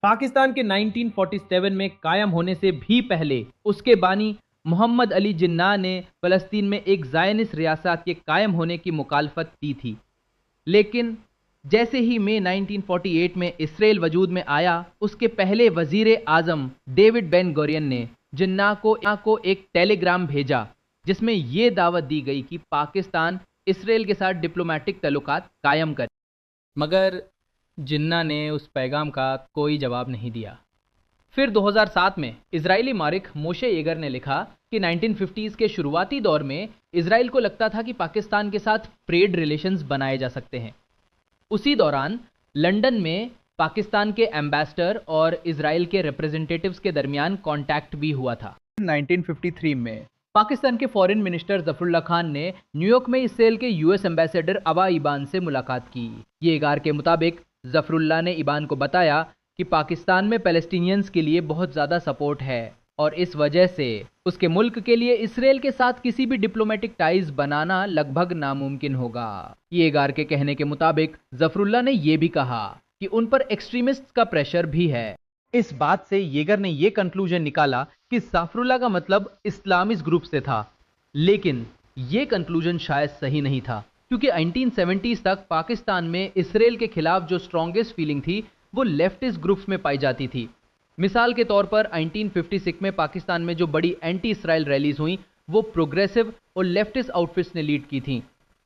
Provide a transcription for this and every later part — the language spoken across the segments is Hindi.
पाकिस्तान के 1947 में कायम होने से भी पहले उसके बानी मोहम्मद अली जिन्ना ने फ़लस्तीन में एक ज़ायनिस्ट रियासत के कायम होने की मुखालफत की थी। लेकिन जैसे ही मई 1948 में इसराइल वजूद में आया, उसके पहले वजीर आज़म डेविड बेन गुरियन ने जिन्ना को एक टेलीग्राम भेजा जिसमें यह दावत दी गई कि पाकिस्तान इसराइल के साथ डिप्लोमेटिक तल्लुकात कायम करे। मगर जिन्ना ने उस पैगाम का कोई जवाब नहीं दिया। फिर 2007 में इजरायली मारिख मोशे येगर ने लिखा कि 1950s के शुरुआती दौर में इसराइल को लगता था कि पाकिस्तान के साथ ट्रेड रिलेशंस बनाए जा सकते हैं। उसी दौरान लंदन में पाकिस्तान के एम्बेसडर और इसराइल के रिप्रेजेंटेटिव्स के दरमियान कांटेक्ट भी हुआ था। 1953 में पाकिस्तान के फॉरेन मिनिस्टर जफरुल्लाह खान ने न्यूयॉर्क में इसराइल के यूएस एम्बेसडर अबा इबान से मुलाकात की। येगार के मुताबिक जफरुल्लाह ने इबान को बताया कि पाकिस्तान में पैलेस्टीनियंस के लिए बहुत ज़्यादा सपोर्ट है और इस वजह से उसके मुल्क के लिए इसराइल के साथ किसी भी डिप्लोमेटिक टाइज बनाना लगभग नामुमकिन होगा। येगार के कहने के मुताबिक जफरुल्लाह ने यह भी कहा कि उन पर एक्सट्रीमिस्ट का प्रेशर भी है। इस बात से येगर ने यह कंक्लूजन निकाला कि जफरुल्लाह का मतलब इस्लामिस्ट ग्रुप से था, लेकिन यह कंक्लूजन शायद सही नहीं था क्योंकि 1970s तक पाकिस्तान में इसराइल के खिलाफ जो स्ट्रॉन्गेस्ट फीलिंग थी वो लेफ्टिस्ट ग्रुप्स में पाई जाती थी। मिसाल के तौर पर 1956 में पाकिस्तान में जो बड़ी एंटी इसराइल रैलीज हुई वो प्रोग्रेसिव और लेफ्टिस्ट आउटफिट्स ने लीड की थी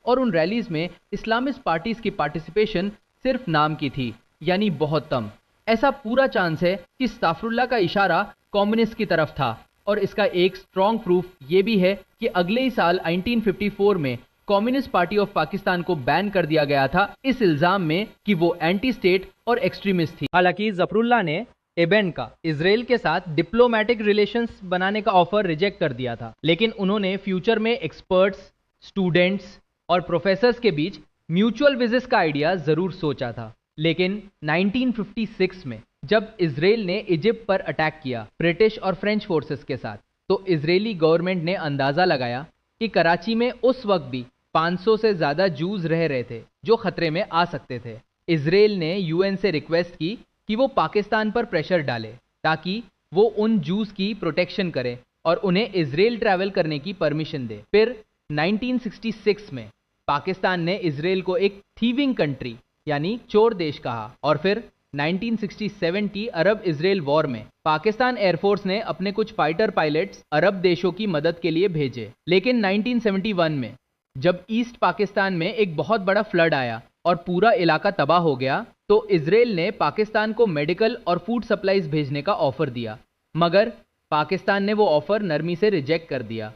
और उन रैलीज में इस्लामिस्ट पार्टीज की पार्टिसिपेशन सिर्फ नाम की थी, यानी बहुत कम। ऐसा पूरा चांस है कि जफरुल्लाह का इशारा कम्युनिस्ट की तरफ था और इसका एक स्ट्रॉन्ग प्रूफ ये भी है कि अगले ही साल 1954 में कम्युनिस्ट पार्टी ऑफ पाकिस्तान को बैन कर दिया गया था इस इल्जाम में कि वो एंटी स्टेट और एक्सट्रीमिस्ट थी। हालांकि जफरुल्लाह ने एबेन का इसराइल के साथ डिप्लोमेटिक रिलेशंस बनाने का ऑफर रिजेक्ट कर दिया था, लेकिन उन्होंने फ्यूचर में एक्सपर्ट्स, स्टूडेंट्स और प्रोफेसर्स के बीच म्यूचुअल विजिट्स का आइडिया जरूर सोचा था। लेकिन 1956 में जब इसराइल ने इजिप्ट पर अटैक किया ब्रिटिश और फ्रेंच फोर्सेस के साथ, तो इजरायली गवर्नमेंट ने अंदाजा लगाया कि कराची में उस वक्त भी 500 से ज्यादा जूस रह रहे थे जो खतरे में आ सकते थे। इसराइल ने यूएन से रिक्वेस्ट की कि वो पाकिस्तान पर प्रेशर डाले ताकि वो उन जूस की प्रोटेक्शन करे और उन्हें इसराइल ट्रैवल करने की परमिशन दे। फिर 1966 में पाकिस्तान ने इसराइल को एक थीविंग कंट्री यानी चोर देश कहा और फिर 1967 की अरब इसराइल वॉर में पाकिस्तान एयरफोर्स ने अपने कुछ फाइटर पायलट्स अरब देशों की मदद के लिए भेजे। लेकिन 1971 में जब ईस्ट पाकिस्तान में एक बहुत बड़ा फ्लड आया और पूरा इलाका तबाह हो गया, तो इसराइल ने पाकिस्तान को मेडिकल और फूड सप्लाईज भेजने का ऑफर दिया, मगर पाकिस्तान ने वो ऑफर नरमी से रिजेक्ट कर दिया।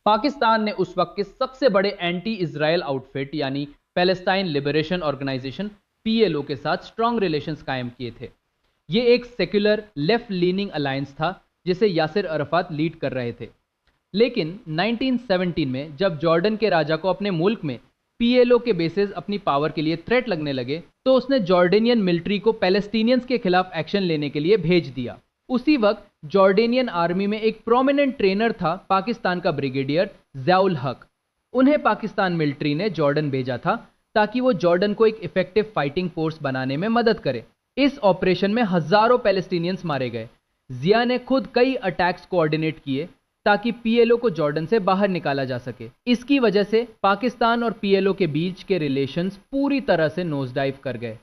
पाकिस्तान ने उस वक्त के सबसे बड़े एंटी इजराइल आउटफिट यानी पैलेस्टाइन लिबरेशन ऑर्गेनाइजेशन पीएलओ के साथ स्ट्रॉन्ग रिलेशंस कायम किए थे। ये एक सेक्युलर लेफ्ट लीनिंग अलायंस था जिसे यासिर अरफात लीड कर रहे थे। लेकिन 1917 में जब जॉर्डन के राजा को अपने मुल्क में पीएलओ के बेसिस अपनी पावर के लिए थ्रेट लगने लगे, तो उसने जॉर्डेनियन मिलिट्री को पैलेस्टीनियंस के खिलाफ एक्शन लेने के लिए भेज दिया। उसी वक्त जॉर्डेनियन आर्मी में एक प्रोमिनेंट ट्रेनर था पाकिस्तान का ब्रिगेडियर ज़ियाउल हक। उन्हें पाकिस्तान मिलिट्री ने जॉर्डन भेजा था ताकि वो जॉर्डन को एक इफेक्टिव फाइटिंग फोर्स बनाने में मदद करे। इस ऑपरेशन में हजारों पैलेस्टीनियंस मारे गए। जिया ने खुद कई अटैक्स कोऑर्डिनेट किए ताकि पीएलओ को जॉर्डन से बाहर निकाला जा सके। इसकी वजह से पाकिस्तान और पीएलओ के बीच के रिलेशंस पूरी तरह से नोज डाइव कर गए।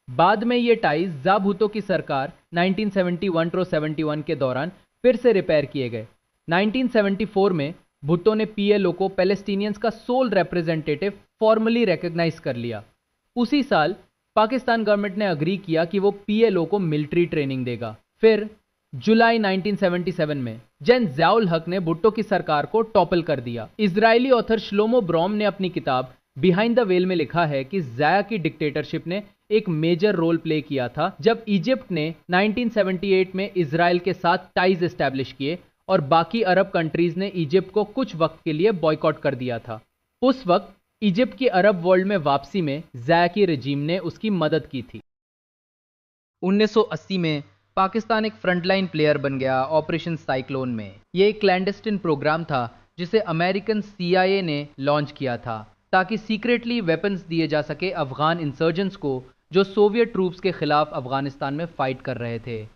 बाद में ये टाइज ज़ा भुट्टो की सरकार 1971 के दौरान फिर से रिपेयर किए गए। 1974 में भुट्टो ने पीएलओ को पैलेस्टीनियंस का सोल रिप्रेजेंटेटिव फॉर्मली रिकॉग्नाइज कर लिया। उसी साल पाकिस्तान गवर्नमेंट ने अग्री किया कि वो पीएलओ को मिलिट्री ट्रेनिंग देगा। फिर जुलाई 1977 में जन ज़ियाउल हक ने भुट्टो की सरकार को टॉपल कर दिया। इजरायली ऑथर श्लोमो ब्रॉम ने अपनी किताब बिहाइंड द वेल में लिखा है कि ज़ाया की डिक्टेटरशिप ने एक मेजर रोल प्ले किया था जब इजिप्ट ने 1978 में इजराइल के साथ टाइज एस्टैब्लिश किए और बाकी अरब कंट्रीज ने इजिप्ट को कुछ वक्त के लिए बॉयकॉट कर दिया था। उस वक्त इजिप्ट की अरब वर्ल्ड में वापसी में ज़ाया की रजीम ने उसकी मदद की थी। 1980 में पाकिस्तान एक फ्रंटलाइन प्लेयर बन गया ऑपरेशन साइक्लोन में। ये एक क्लैंडस्टिन प्रोग्राम था जिसे अमेरिकन CIA ने लॉन्च किया था ताकि सीक्रेटली वेपन्स दिए जा सके अफगान इंसर्जेंट्स को जो सोवियत ट्रूप्स के खिलाफ अफगानिस्तान में फाइट कर रहे थे।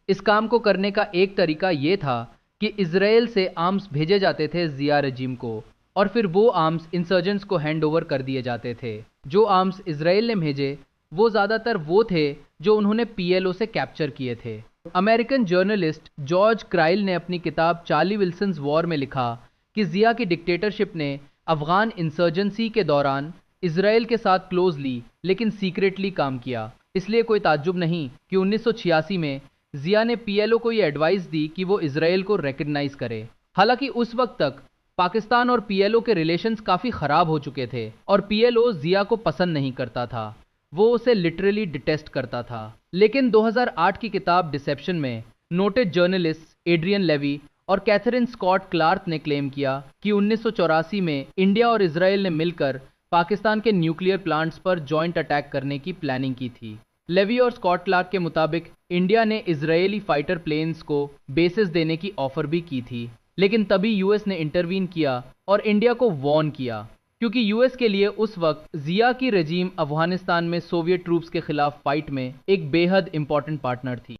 इस काम को करने का एक तरीका ये था कि इजराइल से आर्म्स भेजे जाते थे जिया रजीम को, और फिर वो आर्म्स इंसर्जेंट्स को हैंड ओवर कर दिए जाते थे। जो आर्म्स इजराइल ने भेजे वो ज़्यादातर वो थे जो उन्होंने पीएलओ से कैप्चर किए थे। अमेरिकन जर्नलिस्ट जॉर्ज क्राइल ने अपनी किताब चार्ली विल्सन्स वॉर में लिखा कि जिया की डिक्टेटरशिप ने अफगान इंसर्जेंसी के दौरान इजराइल के साथ क्लोजली लेकिन सीक्रेटली काम किया। इसलिए कोई ताज्जुब नहीं कि 1986 में जिया ने पीएलओ को ये एडवाइस दी कि वो इजराइल को रिकग्नाइज करे। हालांकि उस वक्त तक पाकिस्तान और पीएलओ के रिलेशंस काफ़ी ख़राब हो चुके थे और पीएलओ जिया को पसंद नहीं करता था, वो उसे लिटरली डिटेस्ट करता था। लेकिन 2008 की किताब डिसेप्शन में नोटेड जर्नलिस्ट एड्रियन लेवी और कैथरीन स्कॉट क्लार्क ने क्लेम किया कि 1984 में इंडिया और इजराइल ने मिलकर पाकिस्तान के न्यूक्लियर प्लांट्स पर जॉइंट अटैक करने की प्लानिंग की थी। लेवी और स्कॉट क्लार्क के मुताबिक इंडिया ने इजरायली फाइटर प्लेन्स को बेसिस देने की ऑफर भी की थी, लेकिन तभी यूएस ने इंटरवीन किया और इंडिया को वॉर्न किया, क्योंकि यूएस के लिए उस वक्त जिया की रजीम अफगानिस्तान में सोवियत ट्रूप्स के खिलाफ फाइट में एक बेहद इंपॉर्टेंट पार्टनर थी।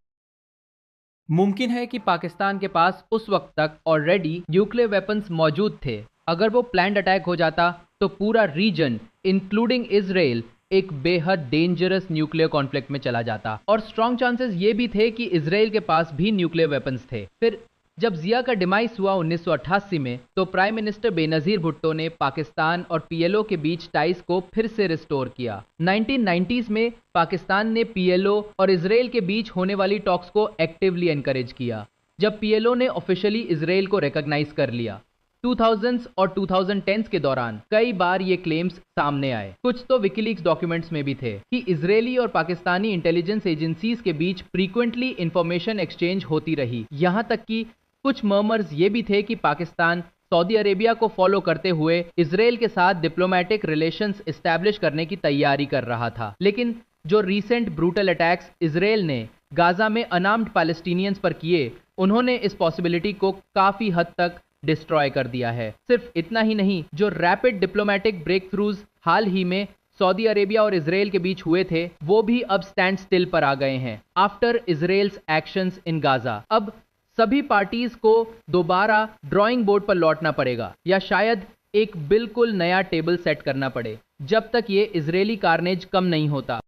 मुमकिन है कि पाकिस्तान के पास उस वक्त तक ऑलरेडी न्यूक्लियर वेपन्स मौजूद थे। अगर वो प्लान्ड अटैक हो जाता तो पूरा रीजन इंक्लूडिंग इजराइल एक बेहद डेंजरस न्यूक्लियर कॉन्फ्लिक्ट में चला जाता, और स्ट्रॉन्ग चांसेस ये भी थे कि इजराइल के पास भी न्यूक्लियर वेपन्स थे। फिर जब जिया का डिमाइस हुआ 1988 में, तो प्राइम मिनिस्टर बेनजीर भुट्टो ने पाकिस्तान और पीएलओ के बीच टाइज को फिर से रिस्टोर किया। 1990s में पाकिस्तान ने पीएलओ और इजराइल के बीच होने वाली टॉक्स को एक्टिवली एनकरेज किया, जब पीएलओ ने ऑफिशियली इजराइल को रिकॉग्नाइज कर लिया। 2000s और 2010s के दौरान कई बार ये क्लेम्स सामने आए, कुछ तो विकीलीक्स डॉक्यूमेंट्स में भी थे, कि इजरायली और पाकिस्तानी इंटेलिजेंस एजेंसीज के बीच फ्रीक्वेंटली इंफॉर्मेशन एक्सचेंज होती रही। यहाँ तक कि कुछ मर्मर्स ये भी थे कि पाकिस्तान सऊदी अरेबिया को फॉलो करते हुए इजराइल के साथ डिप्लोमेटिक रिलेशंस एस्टैब्लिश करने की तैयारी कर रहा था। लेकिन जो रीसेंट ब्रूटल अटैक्स इजराइल ने गाजा में अनार्म्ड पैलेस्टीनियंस पर किए, उन्होंने इस पॉसिबिलिटी को काफी हद तक डिस्ट्रॉय कर दिया है। सिर्फ इतना ही नहीं, जो रैपिड डिप्लोमेटिक ब्रेक थ्रूज हाल ही में सऊदी अरेबिया और इजराइल के बीच हुए थे, वो भी अब स्टैंड स्टिल पर आ गए हैं after Israel's actions in Gaza. अब सभी पार्टीज को दोबारा ड्राइंग बोर्ड पर लौटना पड़ेगा, या शायद एक बिल्कुल नया टेबल सेट करना पड़े, जब तक ये इजरायली कार्नेज कम नहीं होता।